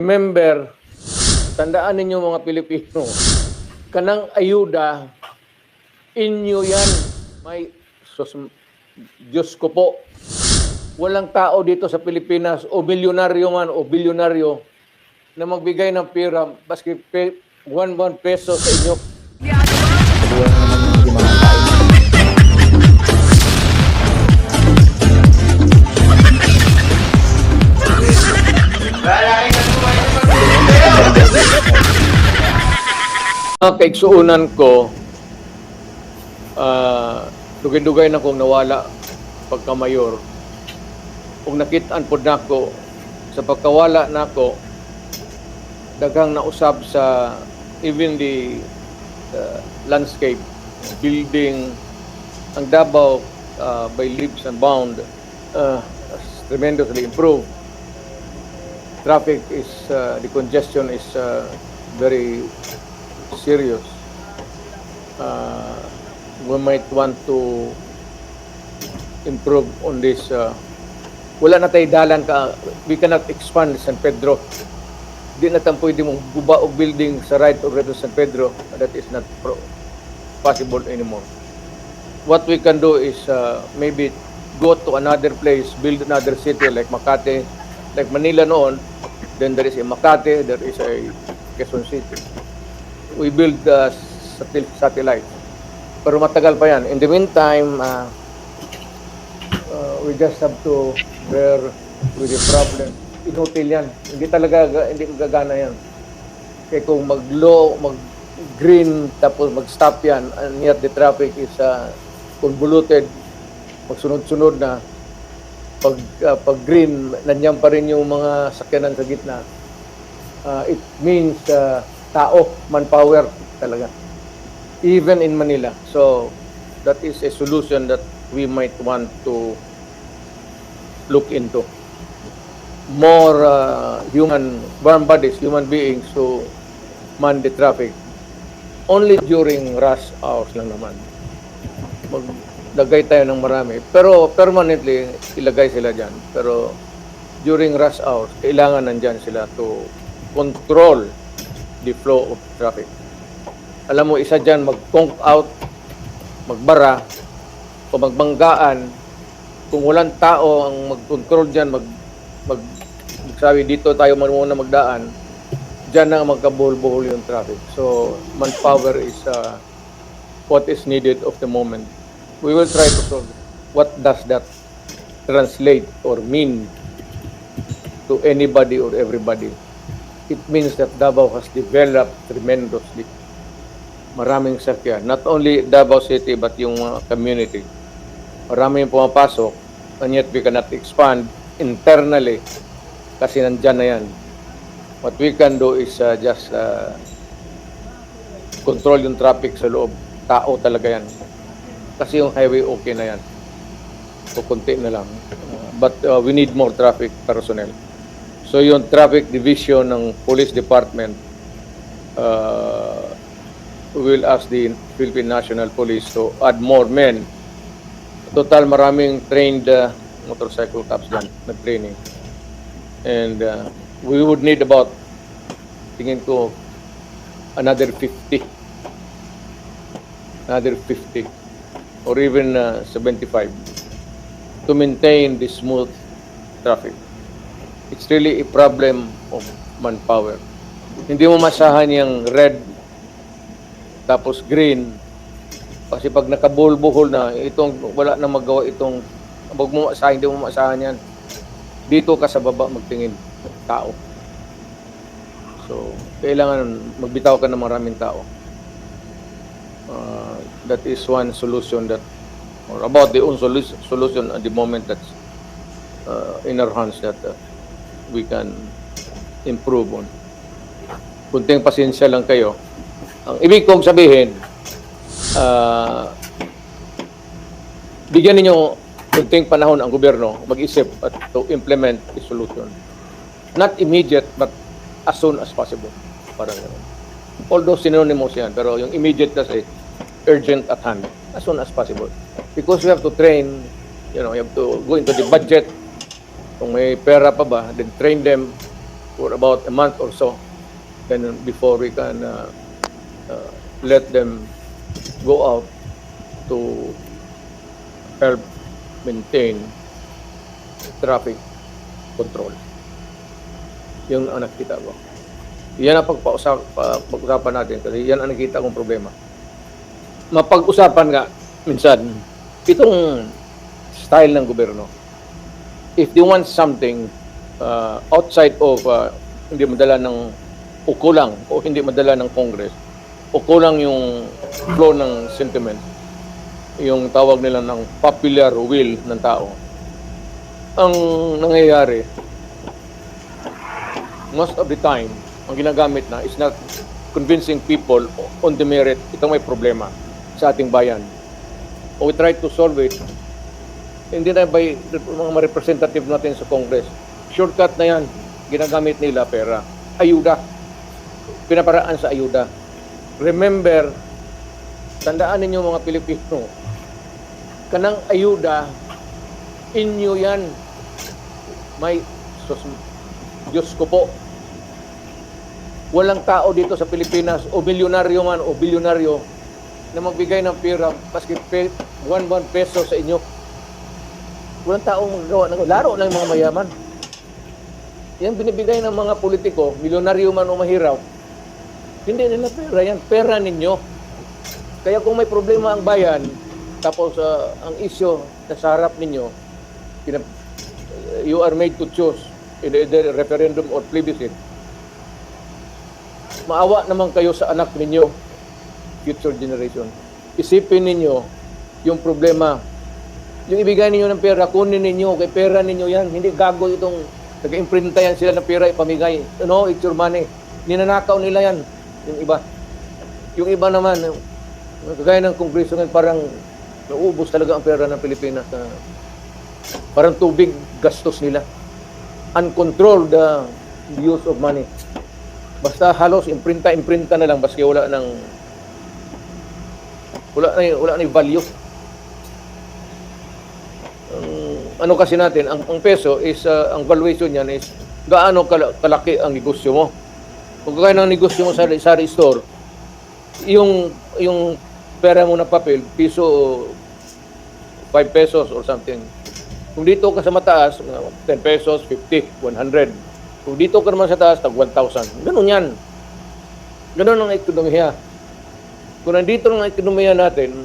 Remember, tandaan ninyo mga Pilipino, kanang ayuda, inyo yan. May, Diyos ko po, walang tao dito sa Pilipinas o milyonaryo man o bilyonaryo na magbigay ng pera baski 1 peso sa inyo. Ang kaigsuunan ko, dugay-dugay na kong nawala pagka-mayor. Kung nakitaan po na ako, sa pagkawala na ako, daghang nausab sa even the landscape, building, ang Davao by leaps and bounds tremendously improved. Traffic is, the congestion is very serious. We might want to improve on this. Wala na tayo dalan ka. We cannot expand San Pedro. Di na tayo pwede mong guba o building sa right of San Pedro. That is not possible anymore. What we can do is maybe go to another place, build another city like Makati, like Manila noon. Then there is a Makati, there is a Quezon City. We build satellite. Pero matagal pa yan. In the meantime, we just have to bear with the problem. Inutil yan. Hindi magagana yan. Kaya kung mag-green tapos mag-stop yan, and yet the traffic is convoluted, magsunod-sunod na, pag green, nandiyan pa rin yung mga sakyanan sa gitna. It means tao, manpower talaga. Even in Manila. So, that is a solution that we might want to look into. More warm bodies, human beings who man the traffic. Only during rush hours lang naman. Maglagay tayo ng marami. Pero permanently, ilagay sila dyan. Pero during rush hours, kailangan nandyan sila to control the flow of traffic. Alam mo, isa dyan, mag-conk out, magbara, o magbanggaan. Kung walang tao ang mag-control dyan, magsabi dito tayo muna magdaan, dyan na magkabuhol-buhol yung traffic. So, manpower is what is needed of the moment. We will try to solve it. What does that translate or mean to anybody or everybody? It means that Davao has developed tremendously. Maraming sakyan. Not only Davao City, but yung community. Maraming pumapasok, and yet we cannot expand internally kasi nandyan na yan. What we can do is just control yung traffic sa loob. Tao talaga yan. Kasi yung highway okay na yan. So, konti na lang. But we need more traffic personnel. So yung traffic division ng police department will ask the Philippine National Police to add more men. Total maraming trained motorcycle cops dyan, nag-training. And we would need about, tingin ko, another 50 or even 75 to maintain the smooth traffic. It's really a problem of manpower. Hindi mo masahan yung red tapos green kasi pag nakabuhol-buhol na itong wala na magawa itong wag mo masahan, hindi mo masahan yan. Dito ka sa baba magtingin tao. So, kailangan magbitaw ka ng maraming tao. That is one solution that or about the own solution at the moment that's in our hands that we can improve on. Kunting pasensya lang kayo. Ang ibig kong sabihin, bigyan ninyo kunting panahon ang gobyerno mag-isip at to implement the solution. Not immediate, but as soon as possible. Parang gano'n. Although synonymous yan, pero yung immediate kasi urgent at hand, as soon as possible. Because we have to train, you have to go into the budget. Kung may pera pa ba, then train them for about a month or so, then before we can let them go out to help maintain traffic control. Yung ang nakita ko. Yan ang pag-usapan natin kasi yan ang nakita kong problema. Mapag-usapan nga minsan itong style ng gobyerno. If they want something outside of hindi madala ng o kulang o hindi madala ng Congress o kulang yung flow ng sentiment, yung tawag nila ng popular will ng tao, ang nangyayari most of the time, ang ginagamit na is not convincing people on the merit, ito may problema sa ating bayan. O we try to solve it, hindi na by mga representative natin sa Congress. Shortcut na yan, ginagamit nila pera. Ayuda. Pinaparaan sa ayuda. Remember, tandaan ninyo mga Pilipino, kanang ayuda, inyo yan. May, Diyos ko po, walang tao dito sa Pilipinas, o milyonaryo man o bilyonaryo, na magbigay ng pera, maski 1 peso sa inyo. Walang taong magawa ng laro ng mga mayaman. Yan binibigay ng mga politiko, milyonaryo man o mahirap, hindi nila pera yan. Pera ninyo. Kaya kung may problema ang bayan, tapos ang isyo na sa harap ninyo, you are made to choose either referendum or plebiscite. Maawa naman kayo sa anak ninyo, future generation. Isipin ninyo yung problema. Yung ibigay ninyo ng pera, kunin ninyo, kay pera ninyo yan. Hindi gago itong nag-imprinta yan sila ng pera, ipamigay. No, it's your money. Ninanakaw nila yan. Yung iba naman, kagaya ng Kongreso ngayon, parang naubos talaga ang pera ng Pilipinas. Parang tubig gastos nila. Uncontrolled use of money. Basta halos imprinta na lang, baski wala na value. Ano kasi natin, ang peso is, ang valuation niyan is, gaano kalaki ang negosyo mo. Kung kaya ng negosyo mo sa store, yung pera mo na papel, piso, 5 pesos or something. Kung dito ka sa mataas, 10 pesos, 50, 100. Kung dito ka naman sa taas, tag 1,000. Ganun yan. Ganun ang ekonomiya. Kung nandito ang ekonomiya natin,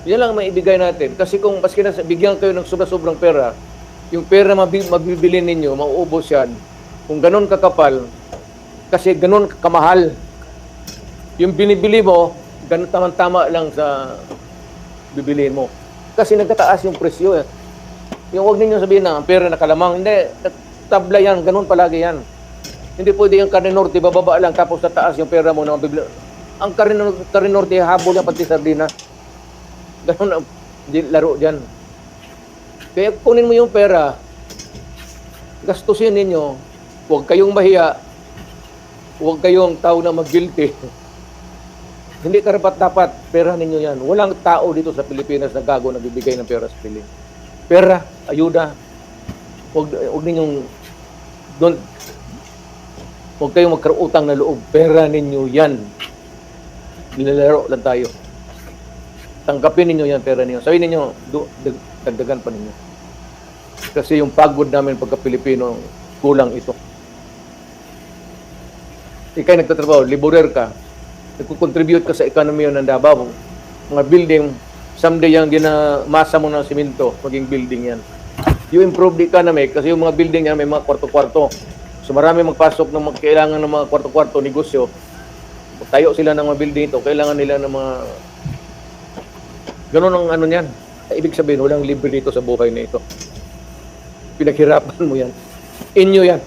yan lang maibigay natin. Kasi kung maski na bigyan kayo ng sobrang pera, yung pera mabibili ninyo, mauubos yan. Kung ganun kakapal, kasi ganun kamahal. Yung binibili mo, ganun tama lang sa bibiliin mo. Kasi nagkataas yung presyo. Yung huwag ninyo sabihin na ang pera nakalamang. Hindi, tabla yan, ganun palagi yan. Hindi pwede yung Carne Norte, bababa lang, tapos sa taas yung pera mo na mabibili. Ang Carne Norte, habol yan pati sardina. Ganun ang laro dyan. Kaya kunin mo yung pera, gastusin ninyo, huwag kayong mahiya, huwag kayong tao na mag-guilty. Hindi karapat-dapat, pera ninyo yan. Walang tao dito sa Pilipinas na gago na bibigay ng pera sa Pilipinas. Pera, ayuda, huwag ninyong, huwag kayong magkaroutang na loob. Pera ninyo yan. Nilalaro lang tayo. Tangkapin ninyo yan, pera ninyo. Sabihin ninyo, dagdagan pa ninyo. Kasi yung pagod namin pagka-Pilipino, kulang ito. Ika'y nagtatrabaho, liborer ka, nagkukontribute ka sa ekonomiya ng Davao. Mga building, someday yung ginamasa mo ng simento, maging building yan. You improve the economy kasi yung mga building yan may mga kwarto-kwarto. So marami magpasok ng kailangan ng mga kwarto-kwarto, negosyo. Tayo sila ng mga building ito, kailangan nila ng mga... Ganun ang ano niyan. Ibig sabihin, walang libre dito sa buhay na ito. Pinaghirapan mo yan. Inyo yan.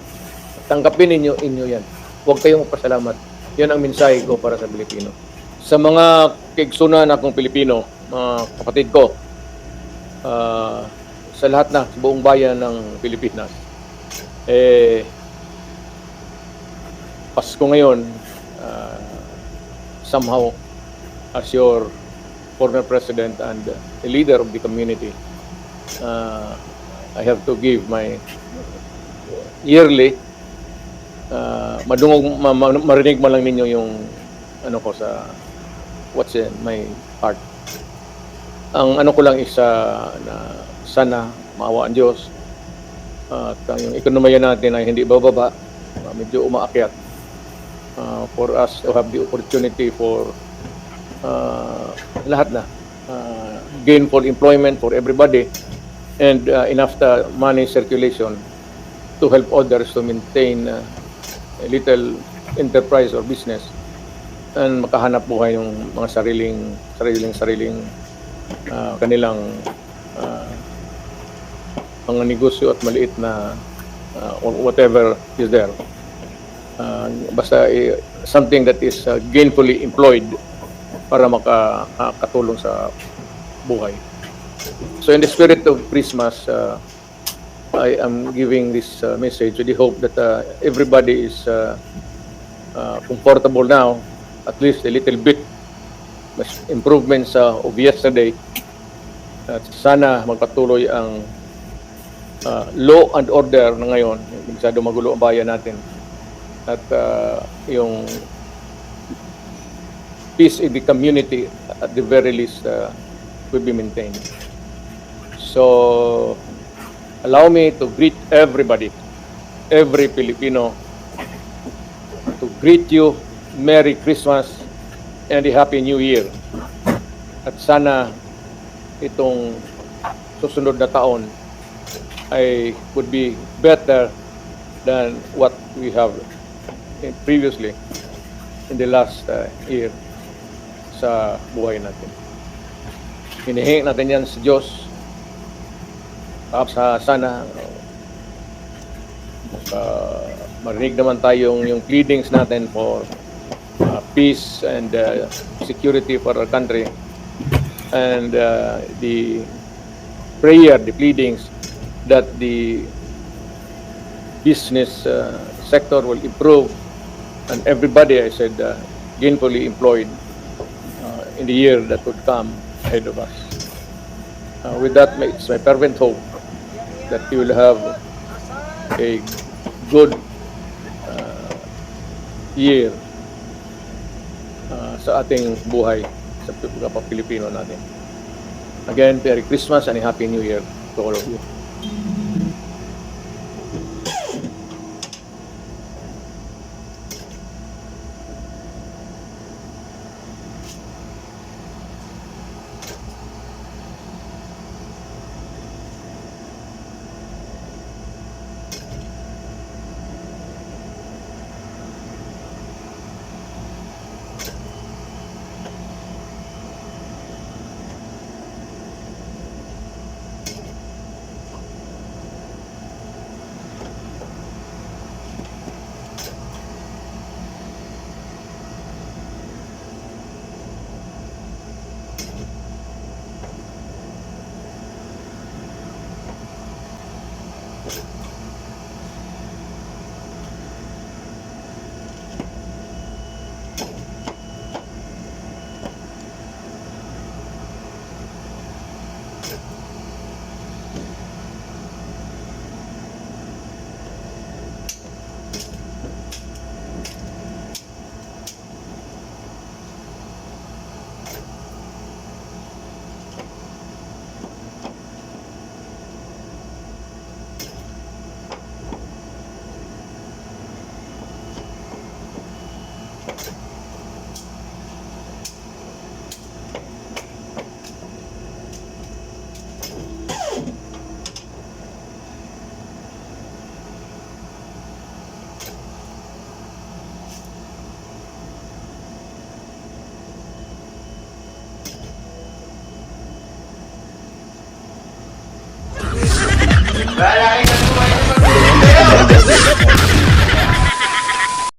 Tanggapin ninyo, inyo yan. Huwag kayong magpasalamat. Yan ang mensahe ko para sa Pilipino. Sa mga kaigsunan akong Pilipino, mga kapatid ko, sa lahat na, sa buong bayan ng Pilipinas, Pasko ngayon, somehow, as your former president and a leader of the community, I have to give my yearly marinig man lang ninyo yung ano ko sa what's in my heart. Ang ano ko lang is na sana maawa ang Diyos at yung ekonomiya natin ay hindi bababa, medyo umaakyat, for us to have the opportunity for lahat na gainful employment for everybody and enough money circulation to help others to maintain a little enterprise or business and makahanap buhay ng mga sariling kanilang mga negosyo at maliit na or whatever is there. Basta something that is gainfully employed para makatulong sa buhay. So in the spirit of Christmas, I am giving this message with the hope that everybody is comfortable now, at least a little bit. Mas improvements of yesterday. At sana magpatuloy ang law and order na ngayon. Masyado magulo ang bayan natin. At yung peace in the community at the very least will be maintained. So allow me to greet everybody, every Filipino, to greet you Merry Christmas and a Happy New Year. At sana itong susunod na taon ay would be better than what we have previously in the last year sa buhay natin. Hinihingi natin yan sa Diyos. Sana marinig naman tayong yung pleadings natin for peace and security for our country, and the prayer, the pleadings that the business sector will improve and everybody, I said, gainfully employed in the year that would come ahead of us. With that, it's my fervent hope that you will have a good year sa ating buhay sa Pilipino natin. Again, Merry Christmas and a Happy New Year to all of you. Wala